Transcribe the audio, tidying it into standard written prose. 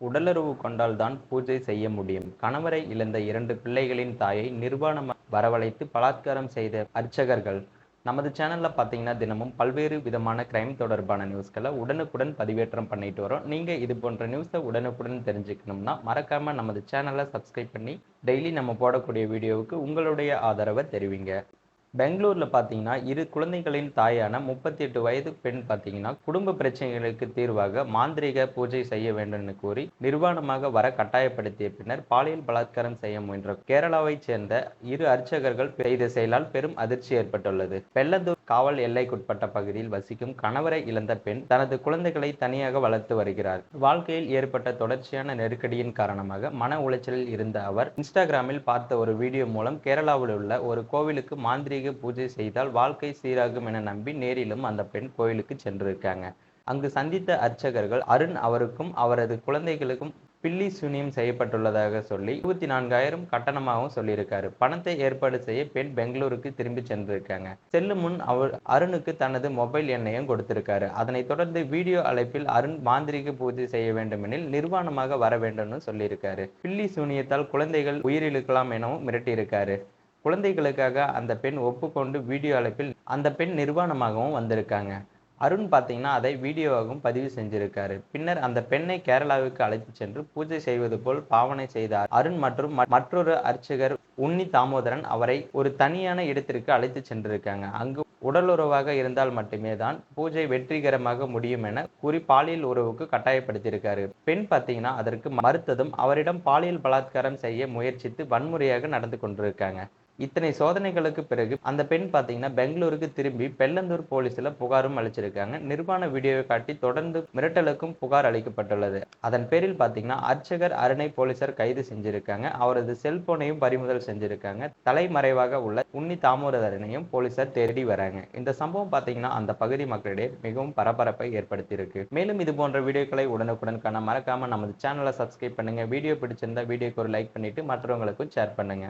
உடலுறவு கொண்டால்தான் பூஜை செய்ய முடியும். கணவரை இழந்த 2 பிள்ளைகளின் தாயை நிர்வாணமாக வரவழைத்து பலாத்காரம் செய்த அர்ச்சகர்கள். நமது சேனல்ல பார்த்தீங்கன்னா, தினமும் பல்வேறு விதமான கிரைம் தொடர்பான நியூஸ்கள உடனுக்குடன் பதிவேற்றம் பண்ணிட்டு வரோம். நீங்க இது போன்ற நியூஸ உடனுக்குடன் தெரிஞ்சுக்கணும்னா, மறக்காம நமது சேனல சப்ஸ்கிரைப் பண்ணி, டெய்லி நம்ம போடக்கூடிய வீடியோவுக்கு உங்களுடைய ஆதரவ தெரிவிங்க. பெங்களூர்ல பார்த்தீங்கன்னா, 2 குழந்தைகளின் தாயான 38 வயது பெண் பார்த்தீங்கன்னா, குடும்ப பிரச்சனைகளுக்கு தீர்வாக மாந்திரீக பூஜை செய்ய வேண்டும்னு கூறி நிர்வாணமாக வர கட்டாயப்படுத்திய பின்னர் பாலியல் பலாத்காரம் செய்ய முயன்ற கேரளாவைச் சேர்ந்த 2 அர்ச்சகர்கள் செய்த செயலால் பெரும் அதிர்ச்சி ஏற்பட்டுள்ளது. வெள்ளந்தூர் காவல் எல்லைக்குட்பட்ட பகுதியில் வசிக்கும் கணவரை இழந்த பெண் தனது குழந்தைகளை தனியாக வளர்த்து வருகிறார். வாழ்க்கையில் ஏற்பட்ட தொடர்ச்சியான நெருக்கடியின் காரணமாக மன உளைச்சலில் இருந்த அவர் இன்ஸ்டாகிராமில் பார்த்த ஒரு வீடியோ மூலம் கேரளாவில் உள்ள ஒரு கோவிலுக்கு மாந்திரீக பூஜை செய்தால் வாழ்க்கை சீராகும் என நம்பி நேரிலும் அந்த பெண் கோயிலுக்கு சென்றிருக்காங்க. அங்கு சந்தித்த அர்ச்சகர்கள் அருண் அவருக்கும் அவரது குழந்தைகளுக்கும் பில்லி சூனியம் செய்யப்பட்டுள்ளதாக சொல்லி 24,000 கட்டணமாகவும் சொல்லியிருக்காரு. பணத்தை ஏற்பாடு செய்ய பெண் பெங்களூருக்கு திரும்பி சென்றிருக்காங்க. செல்லும் முன் அவர் அருணுக்கு தனது மொபைல் எண்ணையும் கொடுத்திருக்காரு. அதனைத் தொடர்ந்து வீடியோ அழைப்பில் அருண் மாந்திரீக பூஜை செய்ய வேண்டுமெனில் நிர்வாணமாக வர வேண்டும்னு சொல்லியிருக்காரு. பில்லி சூனியத்தால் குழந்தைகள் உயிரிழக்கலாம் எனவும் மிரட்டியிருக்காரு. குழந்தைகளுக்காக அந்த பெண் ஒப்புக்கொண்டு வீடியோ அழைப்பில் அந்த பெண் நிர்வாணமாகவும் வந்திருக்காங்க. அருண் பார்த்தீங்கன்னா அதை வீடியோவாகவும் பதிவு செஞ்சிருக்காரு. பின்னர் அந்த பெண்ணை கேரளாவுக்கு அழைத்து சென்று பூஜை செய்வது போல் பாவனை செய்த அருண் மற்றும் மற்றொரு அர்ச்சகர் உன்னி தாமோதரன் அவரை ஒரு தனியான இடத்திற்கு அழைத்து சென்றிருக்காங்க. அங்கு உடலுறவாக இருந்தால் மட்டுமே தான் பூஜை வெற்றிகரமாக முடியும் என கூறி பாலியல் உறவுக்கு கட்டாயப்படுத்தியிருக்காரு. பெண் பார்த்தீங்கன்னா அதற்கு மறுத்ததும் அவரிடம் பாலியல் பலாத்காரம் செய்ய முயற்சித்து வன்முறையாக நடந்து கொண்டிருக்காங்க. இத்தனை சோதனைகளுக்கு பிறகு அந்த பெண் பார்த்தீங்கன்னா பெங்களூருக்கு திரும்பி பெல்லந்தூர் போலீஸ்ல புகாரும் அளிச்சிருக்காங்க. நிர்வாண வீடியோவை காட்டி தொடர்ந்து மிரட்டலுக்கும் புகார் அளிக்கப்பட்டுள்ளது. அதன் பேரில் பார்த்தீங்கன்னா அர்ச்சகர் அருணை போலீசார் கைது செஞ்சிருக்காங்க. அவரது செல்போனையும் பறிமுதல் செஞ்சிருக்காங்க. தலைமறைவாக உள்ள உன்னி தாமோதரனையும் போலீசார் தேடி வராங்க. இந்த சம்பவம் பார்த்தீங்கன்னா அந்த பகுதி மக்களிடையே மிகவும் பரபரப்பை ஏற்படுத்தியிருக்கு. மேலும் இது போன்ற வீடியோக்களை உடனுக்குடன் காண மறக்காம நமது சேனலை சப்ஸ்கிரைப் பண்ணுங்க. வீடியோ பிடிச்சிருந்தா வீடியோக்கு ஒரு லைக் பண்ணிட்டு மற்றவங்களுக்கும் ஷேர் பண்ணுங்க.